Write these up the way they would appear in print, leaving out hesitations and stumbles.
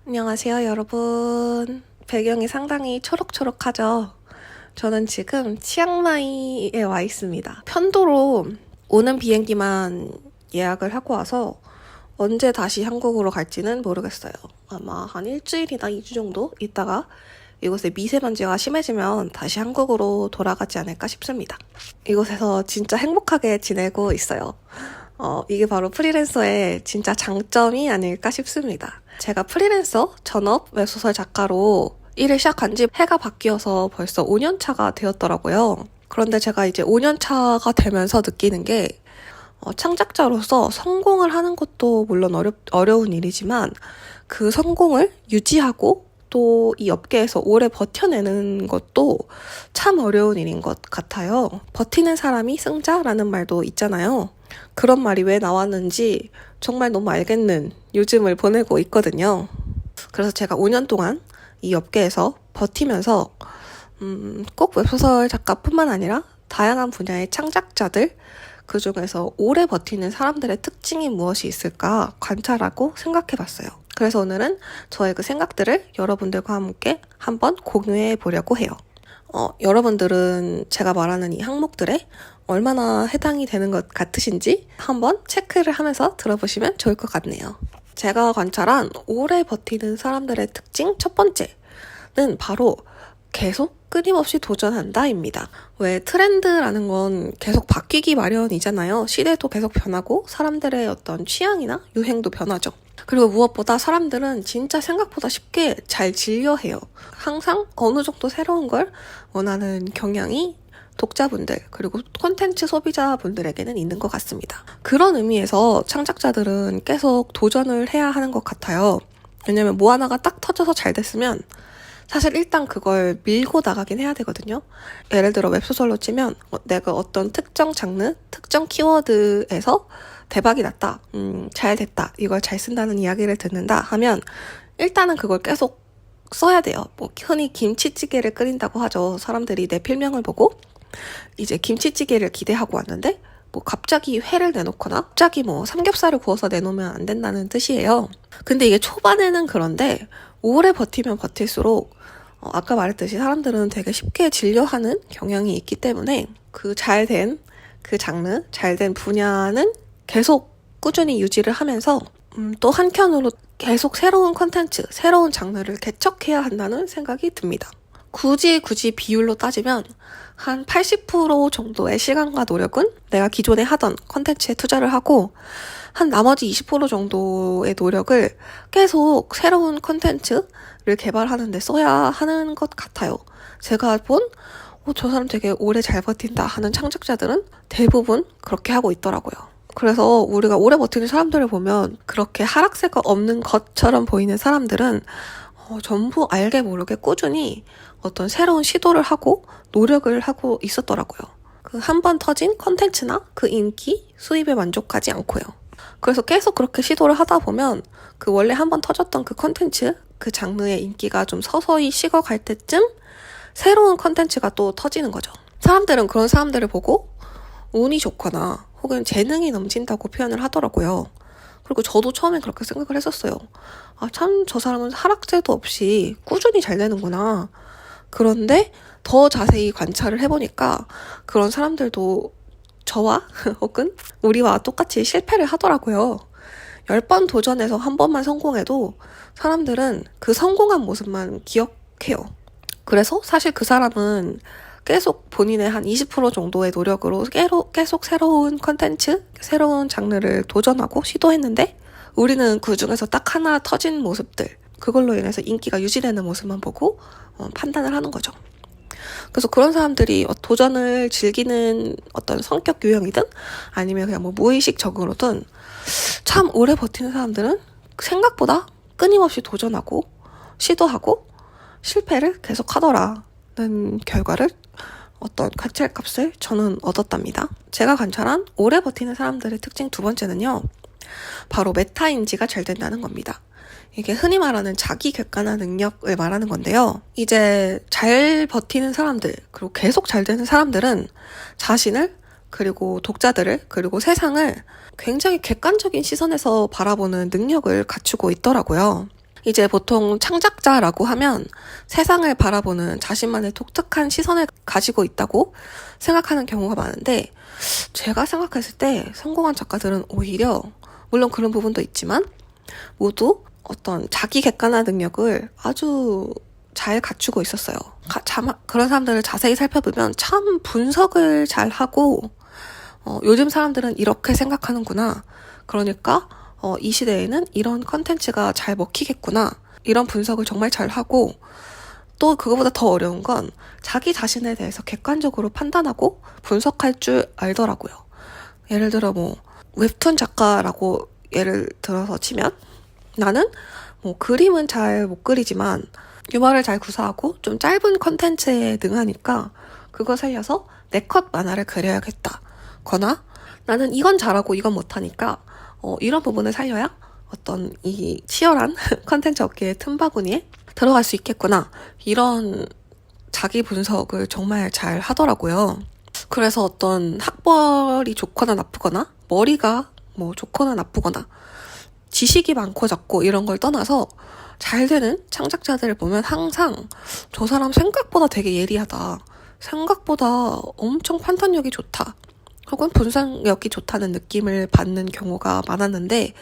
안녕하세요, 여러분. 배경이 상당히 초록초록하죠? 저는 지금 치앙마이에 와 있습니다. 편도로 오는 비행기만 예약을 하고 와서 언제 다시 한국으로 갈지는 모르겠어요. 아마 한 일주일이나 2주 정도 있다가 이곳에 미세먼지가 심해지면 다시 한국으로 돌아가지 않을까 싶습니다. 이곳에서 진짜 행복하게 지내고 있어요. 이게 바로 프리랜서의 진짜 장점이 아닐까 싶습니다. 제가 프리랜서 전업 웹소설 작가로 일을 시작한 지 해가 바뀌어서 벌써 5년 차가 되었더라고요. 그런데 제가 이제 5년 차가 되면서 느끼는 게 창작자로서 성공을 하는 것도 물론 어려운 일이지만 그 성공을 유지하고 또 이 업계에서 오래 버텨내는 것도 참 어려운 일인 것 같아요. 버티는 사람이 승자라는 말도 있잖아요. 그런 말이 왜 나왔는지 정말 너무 알겠는 요즘을 보내고 있거든요. 그래서 제가 5년 동안 이 업계에서 버티면서 꼭 웹소설 작가뿐만 아니라 다양한 분야의 창작자들, 그 중에서 오래 버티는 사람들의 특징이 무엇이 있을까 관찰하고 생각해봤어요. 그래서 오늘은 저의 그 생각들을 여러분들과 함께 한번 공유해 보려고 해요. 여러분들은 제가 말하는 이 항목들에 얼마나 해당이 되는 것 같으신지 한번 체크를 하면서 들어보시면 좋을 것 같네요. 제가 관찰한 오래 버티는 사람들의 특징 첫 번째는 바로 계속 끊임없이 도전한다입니다. 왜 트렌드라는 건 계속 바뀌기 마련이잖아요. 시대도 계속 변하고 사람들의 어떤 취향이나 유행도 변하죠. 그리고 무엇보다 사람들은 진짜 생각보다 쉽게 잘 진려해요. 항상 어느 정도 새로운 걸 원하는 경향이 독자분들 그리고 콘텐츠 소비자분들에게는 있는 것 같습니다. 그런 의미에서 창작자들은 계속 도전을 해야 하는 것 같아요. 왜냐면 뭐 하나가 딱 터져서 잘 됐으면 사실 일단 그걸 밀고 나가긴 해야 되거든요. 예를 들어 웹소설로 치면 내가 어떤 특정 장르, 특정 키워드에서 대박이 났다, 잘 됐다, 이걸 잘 쓴다는 이야기를 듣는다 하면 일단은 그걸 계속 써야 돼요. 뭐 흔히 김치찌개를 끓인다고 하죠. 사람들이 내 필명을 보고 이제 김치찌개를 기대하고 왔는데 뭐 갑자기 회를 내놓거나 갑자기 뭐 삼겹살을 구워서 내놓으면 안 된다는 뜻이에요. 근데 이게 초반에는 그런데 오래 버티면 버틸수록 아까 말했듯이 사람들은 되게 쉽게 진려하는 경향이 있기 때문에 그 잘된 그 장르, 잘된 분야는 계속 꾸준히 유지를 하면서 또 한켠으로 계속 새로운 콘텐츠, 새로운 장르를 개척해야 한다는 생각이 듭니다. 굳이 비율로 따지면 한 80% 정도의 시간과 노력은 내가 기존에 하던 콘텐츠에 투자를 하고 한 나머지 20% 정도의 노력을 계속 새로운 콘텐츠를 개발하는 데 써야 하는 것 같아요. 제가 본 저 사람 되게 오래 잘 버틴다 하는 창작자들은 대부분 그렇게 하고 있더라고요. 그래서 우리가 오래 버티는 사람들을 보면 그렇게 하락세가 없는 것처럼 보이는 사람들은 전부 알게 모르게 꾸준히 어떤 새로운 시도를 하고 노력을 하고 있었더라고요. 그 한 번 터진 컨텐츠나 그 인기, 수입에 만족하지 않고요. 그래서 계속 그렇게 시도를 하다 보면 그 원래 한 번 터졌던 그 컨텐츠, 그 장르의 인기가 좀 서서히 식어갈 때쯤 새로운 컨텐츠가 또 터지는 거죠. 사람들은 그런 사람들을 보고 운이 좋거나 혹은 재능이 넘친다고 표현을 하더라고요. 그리고 저도 처음엔 그렇게 생각을 했었어요. 참 저 사람은 하락세도 없이 꾸준히 잘 되는구나. 그런데 더 자세히 관찰을 해보니까 그런 사람들도 저와 혹은 우리와 똑같이 실패를 하더라고요. 10번 도전해서 한 번만 성공해도 사람들은 그 성공한 모습만 기억해요. 그래서 사실 그 사람은 계속 본인의 한 20% 정도의 노력으로 계속 새로운 컨텐츠, 새로운 장르를 도전하고 시도했는데 우리는 그 중에서 딱 하나 터진 모습들, 그걸로 인해서 인기가 유지되는 모습만 보고 판단을 하는 거죠. 그래서 그런 사람들이 도전을 즐기는 어떤 성격 유형이든 아니면 그냥 뭐 무의식적으로든 참 오래 버티는 사람들은 생각보다 끊임없이 도전하고 시도하고 실패를 계속 하더라는 결과를 어떤 관찰값을 저는 얻었답니다. 제가 관찰한 오래 버티는 사람들의 특징 두 번째는요. 바로 메타인지가 잘 된다는 겁니다. 이게 흔히 말하는 자기 객관화 능력을 말하는 건데요. 이제 잘 버티는 사람들, 그리고 계속 잘 되는 사람들은 자신을, 그리고 독자들을, 그리고 세상을 굉장히 객관적인 시선에서 바라보는 능력을 갖추고 있더라고요. 이제 보통 창작자라고 하면 세상을 바라보는 자신만의 독특한 시선을 가지고 있다고 생각하는 경우가 많은데, 제가 생각했을 때 성공한 작가들은 오히려, 물론 그런 부분도 있지만, 모두 어떤 자기 객관화 능력을 아주 잘 갖추고 있었어요. 그런 사람들을 자세히 살펴보면 참 분석을 잘 하고, 요즘 사람들은 이렇게 생각하는구나. 그러니까 이 시대에는 이런 컨텐츠가 잘 먹히겠구나. 이런 분석을 정말 잘 하고, 또 그거보다 더 어려운 건 자기 자신에 대해서 객관적으로 판단하고 분석할 줄 알더라고요. 예를 들어 웹툰 작가라고 예를 들어서 치면, 나는 그림은 잘 못 그리지만 유머를 잘 구사하고 좀 짧은 컨텐츠에 능하니까 그거 살려서 4컷 만화를 그려야겠다. 거나 나는 이건 잘하고 이건 못하니까 이런 부분을 살려야 어떤 이 치열한 컨텐츠 업계의 틈바구니에 들어갈 수 있겠구나. 이런 자기 분석을 정말 잘 하더라고요. 그래서 어떤 학벌이 좋거나 나쁘거나 머리가 좋거나 나쁘거나 지식이 많고 적고 이런 걸 떠나서 잘 되는 창작자들을 보면 항상 저 사람 생각보다 되게 예리하다. 생각보다 엄청 판단력이 좋다. 혹은 분석력이 좋다는 느낌을 받는 경우가 많았는데,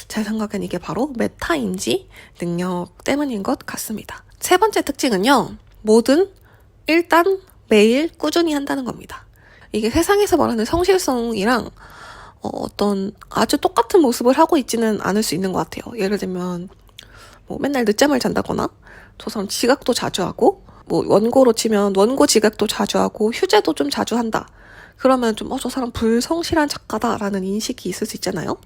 제 생각엔 이게 바로 메타인지 능력 때문인 것 같습니다. 세 번째 특징은요, 뭐든 일단 매일 꾸준히 한다는 겁니다. 이게 세상에서 말하는 성실성이랑 어떤 아주 똑같은 모습을 하고 있지는 않을 수 있는 것 같아요. 예를 들면 맨날 늦잠을 잔다거나, 저 사람 지각도 자주 하고, 원고로 치면 원고 지각도 자주 하고 휴재도 좀 자주 한다. 그러면 좀 저 사람 불성실한 작가다라는 인식이 있을 수 있잖아요.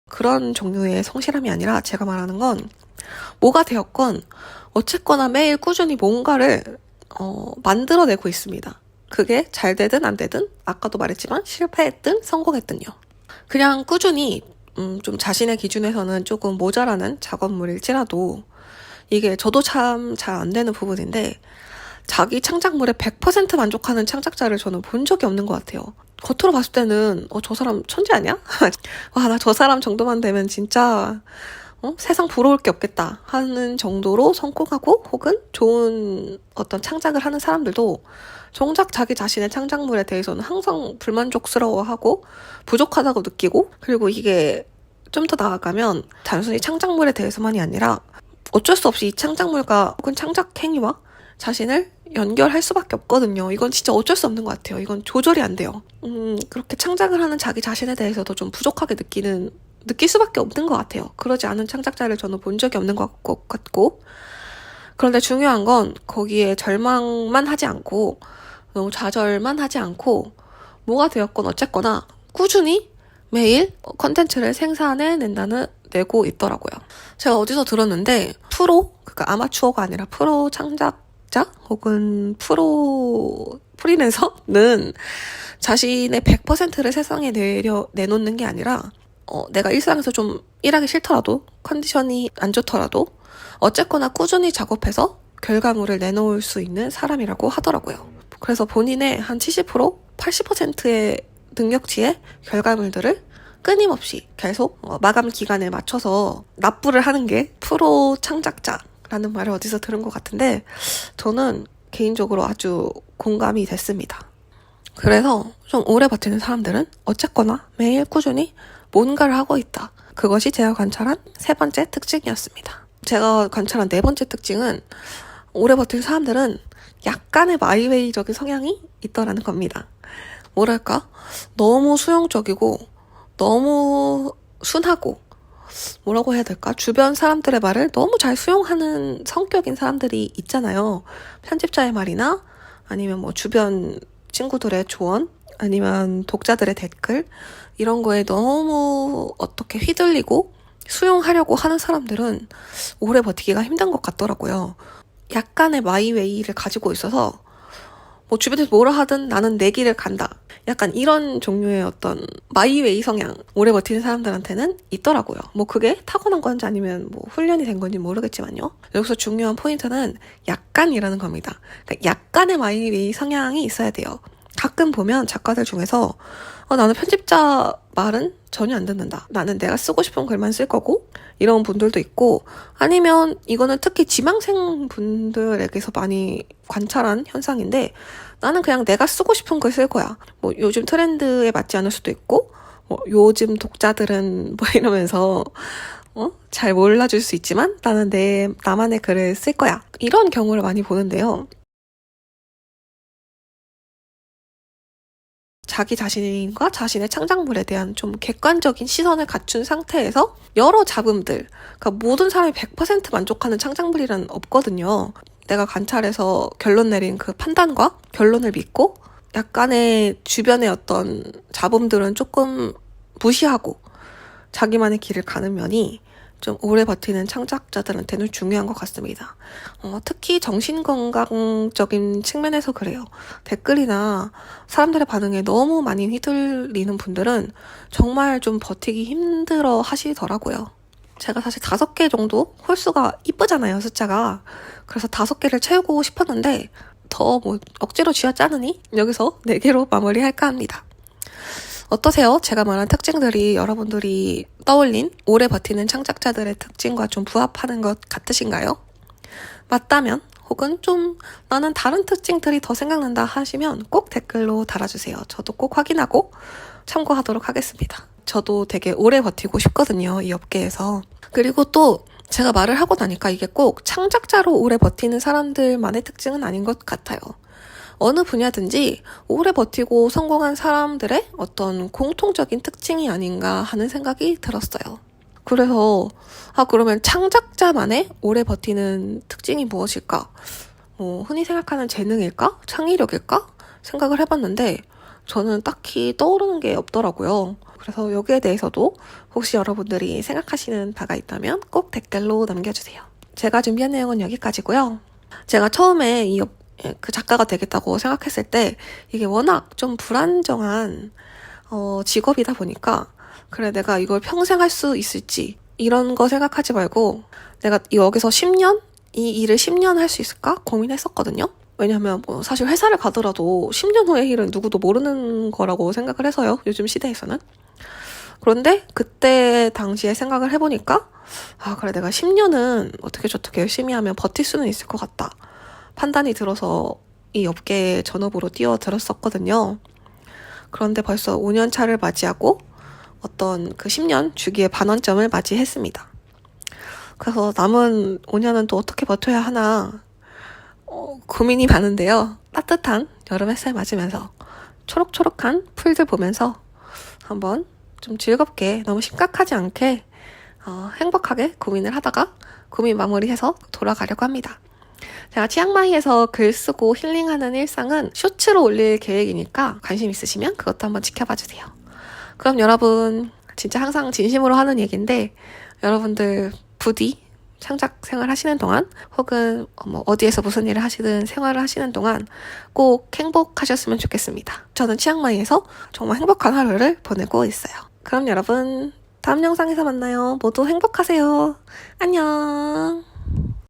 그런 종류의 성실함이 아니라 제가 말하는 건 뭐가 되었건 어쨌거나 매일 꾸준히 뭔가를 만들어내고 있습니다. 그게 잘 되든 안 되든, 아까도 말했지만 실패했든 성공했든요. 그냥 꾸준히 좀 자신의 기준에서는 조금 모자라는 작업물일지라도, 이게 저도 참 잘 안 되는 부분인데, 자기 창작물에 100% 만족하는 창작자를 저는 본 적이 없는 것 같아요. 겉으로 봤을 때는 저 사람 천재 아니야? 와, 나 저 사람 정도만 되면 진짜 세상 부러울 게 없겠다 하는 정도로 성공하고, 혹은 좋은 어떤 창작을 하는 사람들도 정작 자기 자신의 창작물에 대해서는 항상 불만족스러워하고 부족하다고 느끼고, 그리고 이게 좀 더 나아가면 단순히 창작물에 대해서만이 아니라 어쩔 수 없이 이 창작물과 혹은 창작 행위와 자신을 연결할 수밖에 없거든요. 이건 진짜 어쩔 수 없는 것 같아요. 이건 조절이 안 돼요. 그렇게 창작을 하는 자기 자신에 대해서도 좀 부족하게 느낄 수밖에 없는 것 같아요. 그러지 않은 창작자를 저는 본 적이 없는 것 같고, 그런데 중요한 건 거기에 절망만 하지 않고, 너무 좌절만 하지 않고, 뭐가 되었건 어쨌거나 꾸준히 매일 컨텐츠를 내고 있더라고요. 제가 어디서 들었는데, 그러니까 아마추어가 아니라 프로 창작자 혹은 프리랜서는 자신의 100%를 세상에 내놓는 게 아니라, 내가 일상에서 좀 일하기 싫더라도, 컨디션이 안 좋더라도 어쨌거나 꾸준히 작업해서 결과물을 내놓을 수 있는 사람이라고 하더라고요. 그래서 본인의 한 70%, 80%의 능력치의 결과물들을 끊임없이 계속 마감 기간에 맞춰서 납부를 하는 게 프로 창작자라는 말을 어디서 들은 것 같은데, 저는 개인적으로 아주 공감이 됐습니다. 그래서 좀 오래 버티는 사람들은 어쨌거나 매일 꾸준히 뭔가를 하고 있다. 그것이 제가 관찰한 세 번째 특징이었습니다. 제가 관찰한 네 번째 특징은, 오래 버틴 사람들은 약간의 마이웨이적인 성향이 있더라는 겁니다. 뭐랄까? 너무 수용적이고 너무 순하고, 뭐라고 해야 될까? 주변 사람들의 말을 너무 잘 수용하는 성격인 사람들이 있잖아요. 편집자의 말이나 아니면 주변 친구들의 조언, 아니면 독자들의 댓글, 이런 거에 너무 어떻게 휘둘리고 수용하려고 하는 사람들은 오래 버티기가 힘든 것 같더라고요. 약간의 마이웨이를 가지고 있어서 주변에서 뭐라 하든 나는 내 길을 간다. 약간 이런 종류의 어떤 마이웨이 성향, 오래 버티는 사람들한테는 있더라고요. 그게 타고난 건지 아니면 훈련이 된 건지 모르겠지만요. 여기서 중요한 포인트는 약간이라는 겁니다. 그러니까 약간의 마이웨이 성향이 있어야 돼요. 가끔 보면 작가들 중에서 나는 편집자 말은 전혀 안 듣는다. 나는 내가 쓰고 싶은 글만 쓸 거고 이런 분들도 있고, 아니면 이거는 특히 지망생 분들에게서 많이 관찰한 현상인데, 나는 그냥 내가 쓰고 싶은 글 쓸 거야. 뭐 요즘 트렌드에 맞지 않을 수도 있고, 뭐 요즘 독자들은 뭐 이러면서 잘 몰라줄 수 있지만 나는 나만의 글을 쓸 거야. 이런 경우를 많이 보는데요. 자기 자신과 자신의 창작물에 대한 좀 객관적인 시선을 갖춘 상태에서 여러 잡음들, 그러니까 모든 사람이 100% 만족하는 창작물이란 없거든요. 내가 관찰해서 결론 내린 그 판단과 결론을 믿고 약간의 주변의 어떤 잡음들은 조금 무시하고 자기만의 길을 가는 면이 좀 오래 버티는 창작자들한테는 중요한 것 같습니다. 특히 정신건강적인 측면에서 그래요. 댓글이나 사람들의 반응에 너무 많이 휘둘리는 분들은 정말 좀 버티기 힘들어 하시더라고요. 제가 사실 5개 정도 홀수가 이쁘잖아요, 숫자가. 그래서 5개를 채우고 싶었는데 더 뭐 억지로 쥐어짜느니 여기서 4개로 마무리할까 합니다. 어떠세요? 제가 말한 특징들이 여러분들이 떠올린 오래 버티는 창작자들의 특징과 좀 부합하는 것 같으신가요? 맞다면, 혹은 좀 나는 다른 특징들이 더 생각난다 하시면 꼭 댓글로 달아주세요. 저도 꼭 확인하고 참고하도록 하겠습니다. 저도 되게 오래 버티고 싶거든요, 이 업계에서. 그리고 또 제가 말을 하고 나니까 이게 꼭 창작자로 오래 버티는 사람들만의 특징은 아닌 것 같아요. 어느 분야든지 오래 버티고 성공한 사람들의 어떤 공통적인 특징이 아닌가 하는 생각이 들었어요. 그래서 그러면 창작자만의 오래 버티는 특징이 무엇일까? 흔히 생각하는 재능일까? 창의력일까? 생각을 해봤는데 저는 딱히 떠오르는 게 없더라고요. 그래서 여기에 대해서도 혹시 여러분들이 생각하시는 바가 있다면 꼭 댓글로 남겨주세요. 제가 준비한 내용은 여기까지고요. 제가 처음에 그 작가가 되겠다고 생각했을 때 이게 워낙 좀 불안정한 직업이다 보니까, 그래 내가 이걸 평생 할 수 있을지 이런 거 생각하지 말고 내가 여기서 10년? 이 일을 10년 할 수 있을까? 고민했었거든요. 왜냐면 뭐 사실 회사를 가더라도 10년 후의 일은 누구도 모르는 거라고 생각을 해서요, 요즘 시대에서는. 그런데 그때 당시에 생각을 해보니까 그래 내가 10년은 어떻게 저렇게 열심히 하면 버틸 수는 있을 것 같다 판단이 들어서 이 업계에 전업으로 뛰어들었었거든요. 그런데 벌써 5년 차를 맞이하고 어떤 그 10년 주기의 반환점을 맞이했습니다. 그래서 남은 5년은 또 어떻게 버텨야 하나 고민이 많은데요. 따뜻한 여름 햇살 맞으면서 초록초록한 풀들 보면서 한번 좀 즐겁게, 너무 심각하지 않게 행복하게 고민을 하다가 고민 마무리해서 돌아가려고 합니다. 제가 치앙마이에서 글 쓰고 힐링하는 일상은 쇼츠로 올릴 계획이니까 관심 있으시면 그것도 한번 지켜봐주세요. 그럼 여러분, 진짜 항상 진심으로 하는 얘기인데, 여러분들 부디 창작 생활 하시는 동안 혹은 어디에서 무슨 일을 하시든 생활을 하시는 동안 꼭 행복하셨으면 좋겠습니다. 저는 치앙마이에서 정말 행복한 하루를 보내고 있어요. 그럼 여러분, 다음 영상에서 만나요. 모두 행복하세요. 안녕.